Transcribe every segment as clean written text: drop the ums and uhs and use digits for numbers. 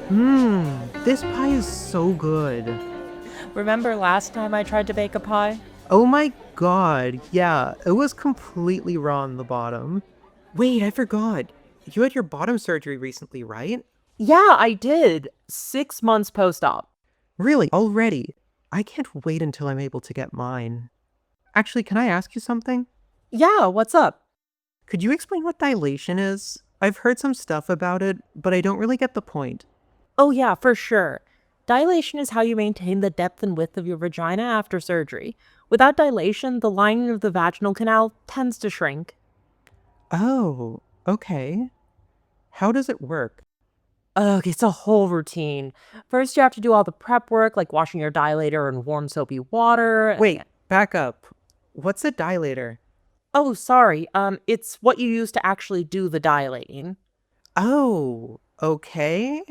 This pie is so good. Remember last time I tried to bake a pie? Oh my god, yeah, it was completely raw on the bottom. Wait, I forgot. You had your bottom surgery recently, right? Yeah, I did. 6 months post-op. Really, already? I can't wait until I'm able to get mine. Actually, can I ask you something? Yeah, what's up? Could you explain what dilation is? I've heard some stuff about it, but I don't really get the point. Oh yeah, for sure. Dilation is how you maintain the depth and width of your vagina after surgery. Without dilation, the lining of the vaginal canal tends to shrink. Oh, okay. How does it work? Ugh, it's a whole routine. First, you have to do all the prep work, like washing your dilator in warm soapy water. Wait, back up. What's a dilator? Oh, sorry. It's what you use to actually do the dilating. Oh, okay.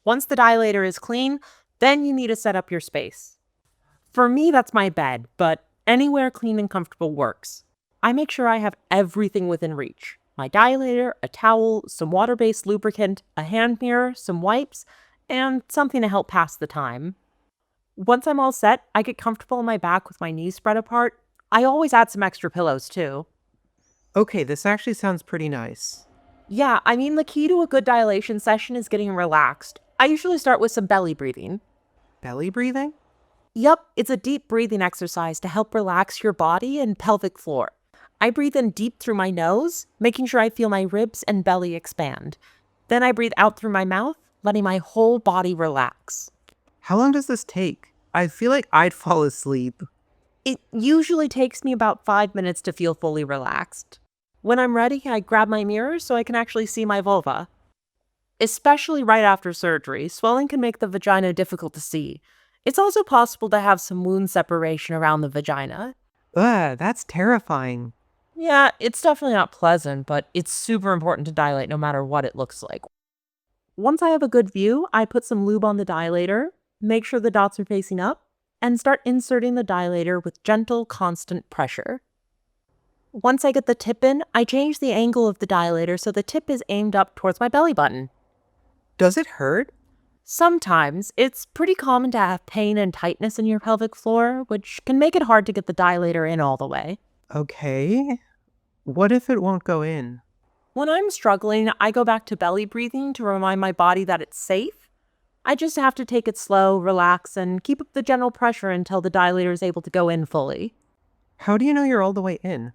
Once the dilator is clean, then you need to set up your space. For me, that's my bed, but anywhere clean and comfortable works. I make sure I have everything within reach. My dilator, a towel, some water-based lubricant, a hand mirror, some wipes, and something to help pass the time. Once I'm all set, I get comfortable on my back with my knees spread apart. I always add some extra pillows too. Okay, this actually sounds pretty nice. Yeah, I mean, the key to a good dilation session is getting relaxed. I usually start with some belly breathing. Belly breathing? Yup, it's a deep breathing exercise to help relax your body and pelvic floor. I breathe in deep through my nose, making sure I feel my ribs and belly expand. Then I breathe out through my mouth, letting my whole body relax. How long does this take? I feel like I'd fall asleep. It usually takes me about 5 minutes to feel fully relaxed. When I'm ready, I grab my mirror so I can actually see my vulva. Especially right after surgery, swelling can make the vagina difficult to see. It's also possible to have some wound separation around the vagina. Ugh, that's terrifying. Yeah, it's definitely not pleasant, but it's super important to dilate no matter what it looks like. Once I have a good view, I put some lube on the dilator, make sure the dots are facing up, and start inserting the dilator with gentle, constant pressure. Once I get the tip in, I change the angle of the dilator so the tip is aimed up towards my belly button. Does it hurt? Sometimes, it's pretty common to have pain and tightness in your pelvic floor, which can make it hard to get the dilator in all the way. Okay. What if it won't go in? When I'm struggling, I go back to belly breathing to remind my body that it's safe. I just have to take it slow, relax, and keep up the gentle pressure until the dilator is able to go in fully. How do you know you're all the way in?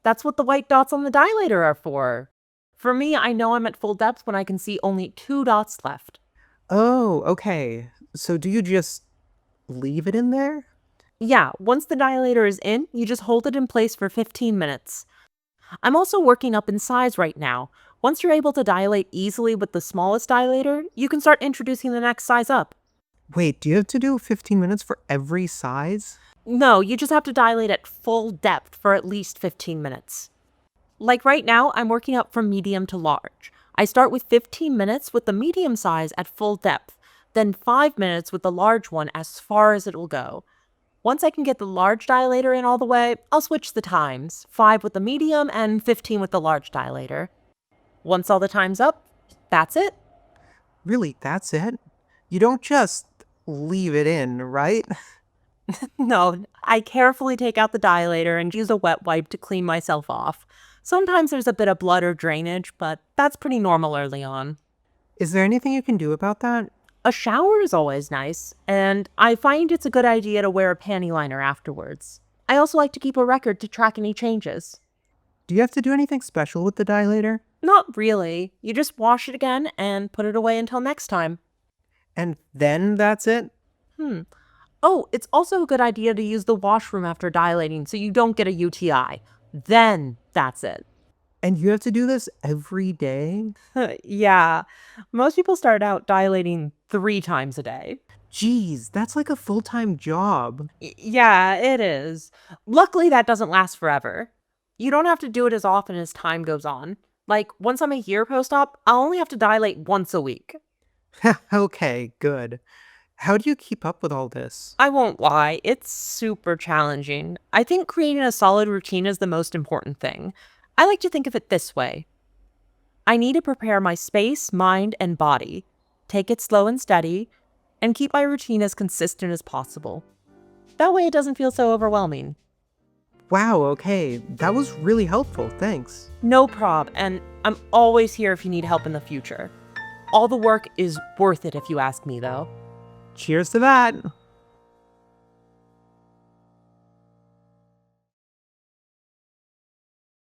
That's what the white dots on the dilator are for. For me, I know I'm at full depth when I can see only 2 dots left. Oh, okay. So do you just leave it in there? Yeah, once the dilator is in, you just hold it in place for 15 minutes. I'm also working up in size right now. Once you're able to dilate easily with the smallest dilator, you can start introducing the next size up. Wait, do you have to do 15 minutes for every size? No, you just have to dilate at full depth for at least 15 minutes. Like right now, I'm working up from medium to large. I start with 15 minutes with the medium size at full depth, then 5 minutes with the large one as far as it will go. Once I can get the large dilator in all the way, I'll switch the times, 5 with the medium and 15 with the large dilator. Once all the time's up, that's it. Really, that's it? You don't just leave it in, right? No, I carefully take out the dilator and use a wet wipe to clean myself off. Sometimes there's a bit of blood or drainage, but that's pretty normal early on. Is there anything you can do about that? A shower is always nice, and I find it's a good idea to wear a panty liner afterwards. I also like to keep a record to track any changes. Do you have to do anything special with the dilator? Not really. You just wash it again and put it away until next time. And then that's it? Oh, it's also a good idea to use the washroom after dilating so you don't get a UTI. Then that's it. And you have to do this every day? Yeah, most people start out dilating 3 times a day. Geez, that's like a full-time job. Yeah, it is. Luckily, that doesn't last forever. You don't have to do it as often as time goes on. Like, once I'm a year post-op, I'll only have to dilate once a week. Okay, good. How do you keep up with all this? I won't lie, it's super challenging. I think creating a solid routine is the most important thing. I like to think of it this way. I need to prepare my space, mind, and body. take it slow and steady, and keep my routine as consistent as possible. That way it doesn't feel so overwhelming. Wow, okay. That was really helpful, thanks. No prob, and I'm always here if you need help in the future. All the work is worth it if you ask me, though. Cheers to that!